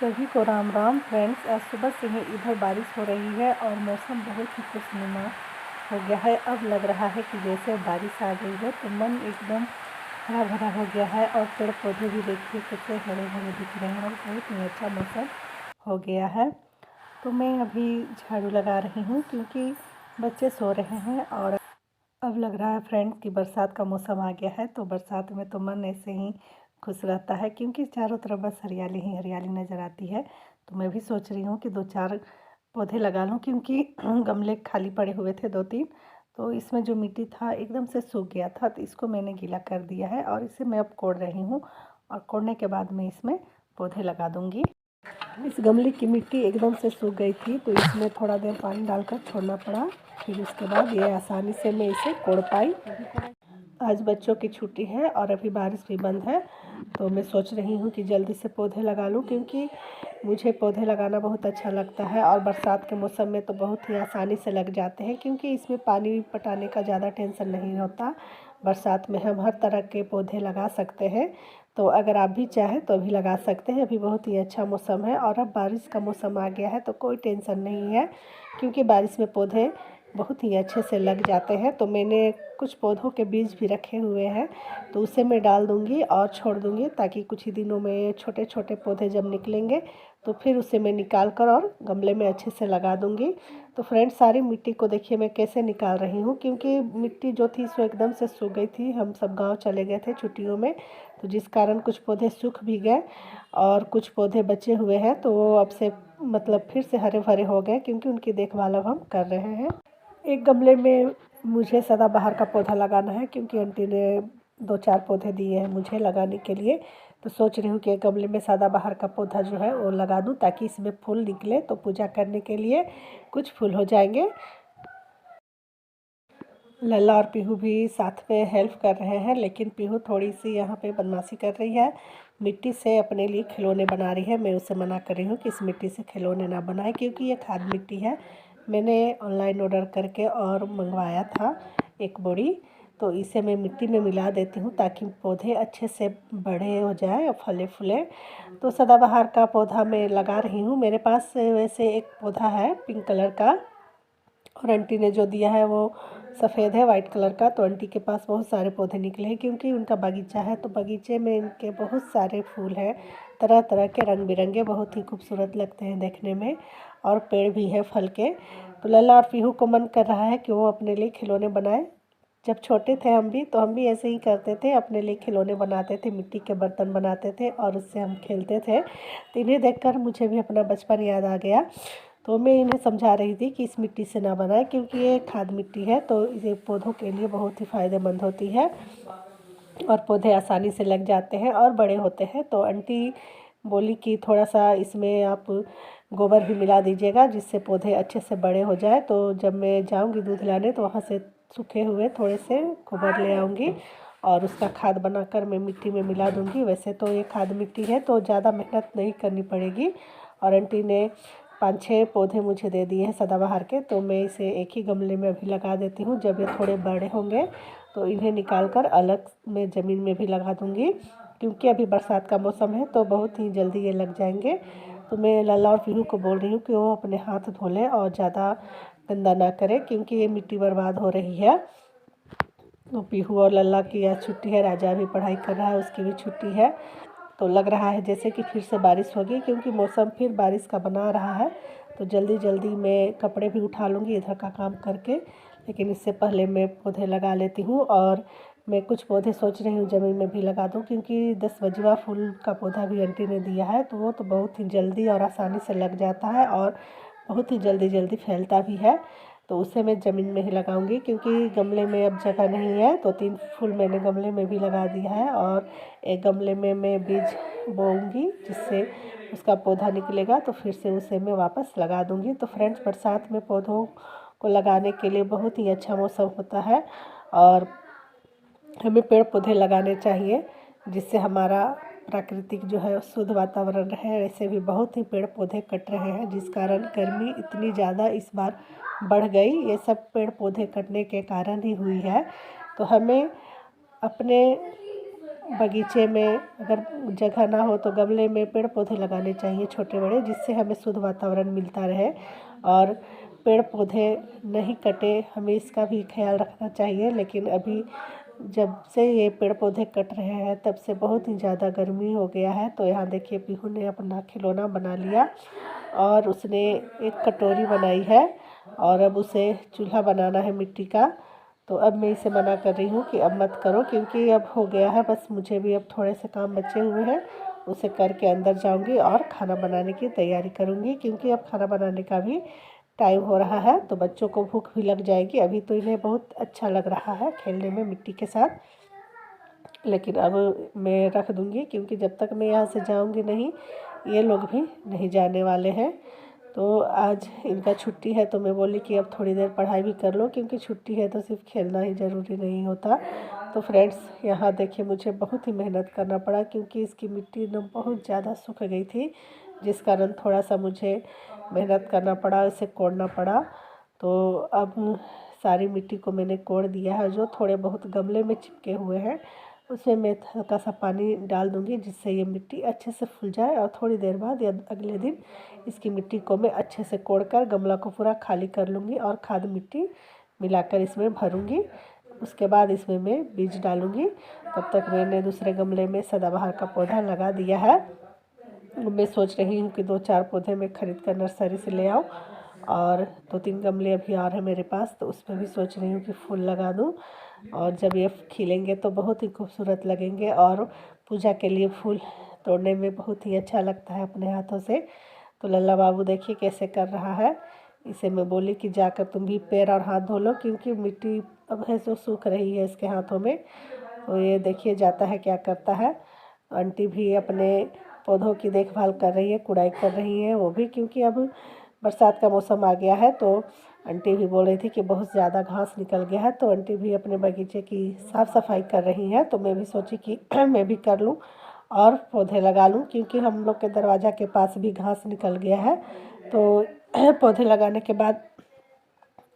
सभी को राम राम फ्रेंड्स। आज सुबह से ही इधर बारिश हो रही है और मौसम बहुत ही खुशनुमा हो गया है। अब लग रहा है कि जैसे बारिश आ गई है, तो मन एकदम हरा भरा हो गया है। और पेड़ पौधे भी देखिए कितने हरे भरे दिख रहे हैं और बहुत ही अच्छा मौसम हो गया है। तो मैं अभी झाड़ू लगा रही हूँ क्योंकि बच्चे सो रहे हैं। और अब लग रहा है फ्रेंड्स कि बरसात का मौसम आ गया है। तो बरसात में तो मन ऐसे ही खुश रहता है क्योंकि चारों तरफ बस हरियाली ही हरियाली नज़र आती है। तो मैं भी सोच रही हूँ कि 2-4 पौधे लगा लूँ क्योंकि गमले खाली पड़े हुए थे 2-3। तो इसमें जो मिट्टी था एकदम से सूख गया था, तो इसको मैंने गीला कर दिया है और इसे मैं अब कोड़ रही हूँ। और कोड़ने के बाद मैं इसमें पौधे लगा दूँगी। इस गमले की मिट्टी एकदम से सूख गई थी, तो इसमें थोड़ा देर पानी डालकर छोड़ना पड़ा। फिर उसके बाद ये आसानी से मैं इसे कोड़ पाई। आज बच्चों की छुट्टी है और अभी बारिश भी बंद है, तो मैं सोच रही हूँ कि जल्दी से पौधे लगा लूँ क्योंकि मुझे पौधे लगाना बहुत अच्छा लगता है। और बरसात के मौसम में तो बहुत ही आसानी से लग जाते हैं क्योंकि इसमें पानी पटाने का ज़्यादा टेंशन नहीं होता। बरसात में हम हर तरह के पौधे लगा सकते हैं, तो अगर आप भी चाहें तो अभी लगा सकते हैं। अभी बहुत ही अच्छा मौसम है और अब बारिश का मौसम आ गया है, तो कोई टेंशन नहीं है क्योंकि बारिश में पौधे बहुत ही अच्छे से लग जाते हैं। तो मैंने कुछ पौधों के बीज भी रखे हुए हैं, तो उसे मैं डाल दूँगी और छोड़ दूँगी ताकि कुछ ही दिनों में छोटे छोटे पौधे जब निकलेंगे तो फिर उसे मैं निकाल कर और गमले में अच्छे से लगा दूँगी। तो फ्रेंड्स, सारी मिट्टी को देखिए मैं कैसे निकाल रही हूँ क्योंकि मिट्टी जो थी सो एकदम से सूख गई थी। हम सब गाँव चले गए थे छुट्टियों में, तो जिस कारण कुछ पौधे सूख भी गए और कुछ पौधे बचे हुए हैं, तो वो अब से मतलब फिर से हरे भरे हो गए क्योंकि उनकी देखभाल अब हम कर रहे हैं। एक गमले में मुझे सदाबहार का पौधा लगाना है क्योंकि आंटी ने 2-4 पौधे दिए हैं मुझे लगाने के लिए। तो सोच रही हूँ कि एक गमले में सदाबहार का पौधा जो है वो लगा दूँ ताकि इसमें फूल निकले, तो पूजा करने के लिए कुछ फूल हो जाएंगे। लल्ला और पीहू भी साथ में हेल्प कर रहे हैं, लेकिन पीहू थोड़ी सी यहाँ पे बदमाशी कर रही है। मिट्टी से अपने लिए खिलौने बना रही है। मैं उसे मना कर रही हूँ कि इस मिट्टी से खिलौने ना बनाए क्योंकि ये खाद मिट्टी है। मैंने ऑनलाइन ऑर्डर करके और मंगवाया था एक बोरी, तो इसे मैं मिट्टी में मिला देती हूँ ताकि पौधे अच्छे से बड़े हो जाए और फले फूले। तो सदाबहार का पौधा मैं लगा रही हूँ। मेरे पास वैसे एक पौधा है पिंक कलर का और आंटी ने जो दिया है वो सफ़ेद है, वाइट कलर का। तो आंटी के पास बहुत सारे पौधे निकले हैं क्योंकि उनका बगीचा है, तो बगीचे में इनके बहुत सारे फूल हैं, तरह तरह के रंग बिरंगे, बहुत ही खूबसूरत लगते हैं देखने में। और पेड़ भी है फल के। तो लल्ला और पीहू को मन कर रहा है कि वो अपने लिए खिलौने बनाए। जब छोटे थे हम भी, तो हम भी ऐसे ही करते थे, अपने लिए खिलौने बनाते थे, मिट्टी के बर्तन बनाते थे और उससे हम खेलते थे। तो इन्हें देखकर मुझे भी अपना बचपन याद आ गया। तो मैं इन्हें समझा रही थी कि इस मिट्टी से ना बनाएं क्योंकि ये खाद मिट्टी है, तो ये पौधों के लिए बहुत ही फ़ायदेमंद होती है और पौधे आसानी से लग जाते हैं और बड़े होते हैं। तो आंटी बोली कि थोड़ा सा इसमें आप गोबर भी मिला दीजिएगा जिससे पौधे अच्छे से बड़े हो जाए। तो जब मैं जाऊंगी दूध लाने तो वहाँ से सूखे हुए थोड़े से गोबर ले आऊँगी और उसका खाद बनाकर मैं मिट्टी में मिला दूँगी। वैसे तो ये खाद मिट्टी है तो ज़्यादा मेहनत नहीं करनी पड़ेगी। और आंटी ने 5-6 पौधे मुझे दे दिए हैं सदाबहार के, तो मैं इसे एक ही गमले में अभी लगा देती हूँ। जब ये थोड़े बड़े होंगे तो इन्हें निकाल कर अलग में ज़मीन में भी लगा दूँगी क्योंकि अभी बरसात का मौसम है तो बहुत ही जल्दी ये लग जाएंगे। तो मैं लल्ला और पीहू को बोल रही हूँ कि वो अपने हाथ धो लें और ज़्यादा गंदा ना करें क्योंकि ये मिट्टी बर्बाद हो रही है। तो पीहू और लल्ला की आज छुट्टी है, राजा भी पढ़ाई कर रहा है, उसकी भी छुट्टी है। तो लग रहा है जैसे कि फिर से बारिश होगी क्योंकि मौसम फिर बारिश का बना रहा है। तो जल्दी जल्दी मैं कपड़े भी उठा लूँगी इधर का काम करके, लेकिन इससे पहले मैं पौधे लगा लेती हूँ। और मैं कुछ पौधे सोच रही हूँ ज़मीन में भी लगा दूँ क्योंकि 10 बजवा फूल का पौधा भी आंटी ने दिया है, तो वो तो बहुत ही जल्दी और आसानी से लग जाता है और बहुत ही जल्दी जल्दी फैलता भी है। तो उसे मैं ज़मीन में ही लगाऊंगी क्योंकि गमले में अब जगह नहीं है। तो 3 फूल मैंने गमले में भी लगा दिया है और एक गमले में मैं बीज बोऊंगी जिससे उसका पौधा निकलेगा, तो फिर से उसे मैं वापस लगा दूंगी। तो फ्रेंड्स, बरसात में पौधों को लगाने के लिए बहुत ही अच्छा मौसम होता है और हमें पेड़ पौधे लगाने चाहिए जिससे हमारा प्राकृतिक जो है शुद्ध वातावरण रहे। ऐसे भी बहुत ही पेड़ पौधे कट रहे हैं जिस कारण गर्मी इतनी ज़्यादा इस बार बढ़ गई। ये सब पेड़ पौधे कटने के कारण ही हुई है। तो हमें अपने बगीचे में अगर जगह ना हो तो गमले में पेड़ पौधे लगाने चाहिए छोटे बड़े, जिससे हमें शुद्ध वातावरण मिलता रहे। और पेड़ पौधे नहीं कटे, हमें इसका भी ख्याल रखना चाहिए। लेकिन अभी जब से ये पेड़ पौधे कट रहे हैं तब से बहुत ही ज़्यादा गर्मी हो गया है। तो यहाँ देखिए पीहू ने अपना खिलौना बना लिया और उसने एक कटोरी बनाई है और अब उसे चूल्हा बनाना है मिट्टी का। तो अब मैं इसे मना कर रही हूँ कि अब मत करो, क्योंकि अब हो गया है। बस मुझे भी अब थोड़े से काम बचे हुए हैं, उसे करके अंदर जाऊँगी और खाना बनाने की तैयारी करूँगी, क्योंकि अब खाना बनाने का भी टाइम हो रहा है। तो बच्चों को भूख भी लग जाएगी। अभी तो इन्हें बहुत अच्छा लग रहा है खेलने में मिट्टी के साथ, लेकिन अब मैं रख दूँगी, क्योंकि जब तक मैं यहाँ से जाऊँगी नहीं, ये लोग भी नहीं जाने वाले हैं। तो आज इनका छुट्टी है, तो मैं बोली कि अब थोड़ी देर पढ़ाई भी कर लो, क्योंकि छुट्टी है तो सिर्फ खेलना ही ज़रूरी नहीं होता। तो फ्रेंड्स यहाँ देखिए मुझे बहुत ही मेहनत करना पड़ा, क्योंकि इसकी मिट्टी ना बहुत ज़्यादा सूख गई थी, जिस कारण थोड़ा सा मुझे मेहनत करना पड़ा, इसे कोड़ना पड़ा। तो अब सारी मिट्टी को मैंने कोड़ दिया है। जो थोड़े बहुत गमले में चिपके हुए हैं उसमें मैं हल्का सा पानी डाल दूँगी, जिससे ये मिट्टी अच्छे से फूल जाए। और थोड़ी देर बाद या अगले दिन इसकी मिट्टी को मैं अच्छे से कोड़कर गमला को पूरा खाली कर लूँगी और खाद मिट्टी मिलाकर इसमें भरूँगी। उसके बाद इसमें मैं बीज डालूँगी। तब तक मैंने दूसरे गमले में सदाबहार का पौधा लगा दिया है। मैं सोच रही हूँ कि 2-4 पौधे मैं ख़रीद कर नर्सरी से ले आऊँ, और 2-3 गमले अभी और हैं मेरे पास, तो उसमें भी सोच रही हूँ कि फूल लगा दूँ। और जब ये खिलेंगे तो बहुत ही खूबसूरत लगेंगे, और पूजा के लिए फूल तोड़ने में बहुत ही अच्छा लगता है अपने हाथों से। तो लल्ला बाबू देखिए कैसे कर रहा है। इसे मैं बोली कि जाकर तुम भी पैर और हाथ धो लो, क्योंकि मिट्टी अब है जो सूख रही है इसके हाथों में। तो ये देखिए जाता है क्या करता है। आंटी भी अपने पौधों की देखभाल कर रही है, कुड़ाई कर रही है वो भी, क्योंकि अब बरसात का मौसम आ गया है। तो आंटी भी बोल रही थी कि बहुत ज़्यादा घास निकल गया है, तो आंटी भी अपने बगीचे की साफ़ सफाई कर रही हैं। तो मैं भी सोची कि मैं भी कर लूँ और पौधे लगा लूँ, क्योंकि हम लोग के दरवाज़ा के पास भी घास निकल गया है। तो पौधे लगाने के बाद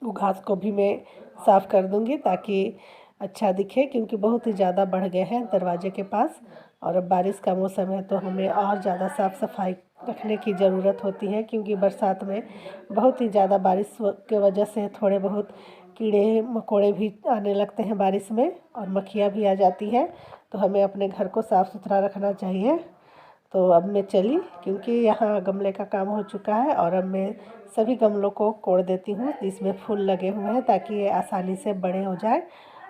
वो घास को भी मैं साफ़ कर दूँगी, ताकि अच्छा दिखे, क्योंकि बहुत ही ज़्यादा बढ़ गए हैं दरवाजे के पास। और अब बारिश का मौसम है तो हमें और ज़्यादा साफ़ सफाई रखने की ज़रूरत होती है, क्योंकि बरसात में बहुत ही ज़्यादा बारिश के वजह से थोड़े बहुत कीड़े मकोड़े भी आने लगते हैं बारिश में, और मक्खियाँ भी आ जाती हैं। तो हमें अपने घर को साफ़ सुथरा रखना चाहिए। तो अब मैं चली, क्योंकि यहाँ गमले का काम हो चुका है, और अब मैं सभी गमलों को कोड़ देती हूँ जिसमें फूल लगे हुए हैं, ताकि ये आसानी से बड़े हो जाए।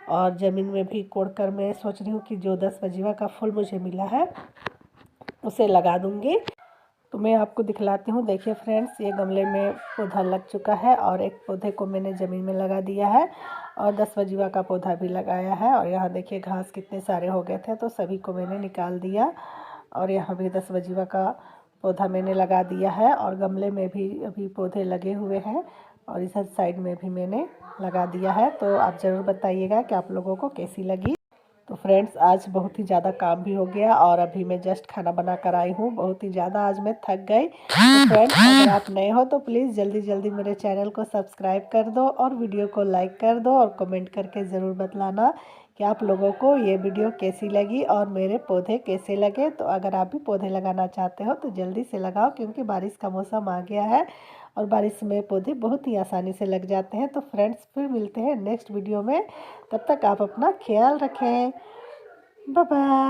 और ज़मीन में भी कोड़कर मैं सोच रही हूँ कि जो 10 बजीवा का फूल मुझे मिला है उसे लगा दूँगी। तो मैं आपको दिखलाती हूँ। देखिए फ्रेंड्स ये गमले में पौधा लग चुका है, और एक पौधे को मैंने ज़मीन में लगा दिया है, और 10 बजीवा का पौधा भी लगाया है। और यहाँ देखिए घास कितने सारे हो गए थे, तो सभी को मैंने निकाल दिया। और यहाँ भी 10 बजीवा का पौधा मैंने लगा दिया है, और गमले में भी अभी पौधे लगे हुए हैं, और इधर साइड में भी मैंने लगा दिया है। तो आप ज़रूर बताइएगा कि आप लोगों को कैसी लगी। तो फ्रेंड्स आज बहुत ही ज़्यादा काम भी हो गया, और अभी मैं जस्ट खाना बना कर आई हूँ। बहुत ही ज़्यादा आज मैं थक गई। तो फ्रेंड्स अगर आप नए हो तो प्लीज़ जल्दी जल्दी मेरे चैनल को सब्सक्राइब कर दो, और वीडियो को लाइक कर दो, और कमेंट करके ज़रूर बतलाना कि आप लोगों को ये वीडियो कैसी लगी और मेरे पौधे कैसे लगे। तो अगर आप भी पौधे लगाना चाहते हो तो जल्दी से लगाओ, क्योंकि बारिश का मौसम आ गया है, और बारिश में पौधे बहुत ही आसानी से लग जाते हैं। तो फ्रेंड्स फिर मिलते हैं नेक्स्ट वीडियो में। तब तक आप अपना ख्याल रखें। Bye bye.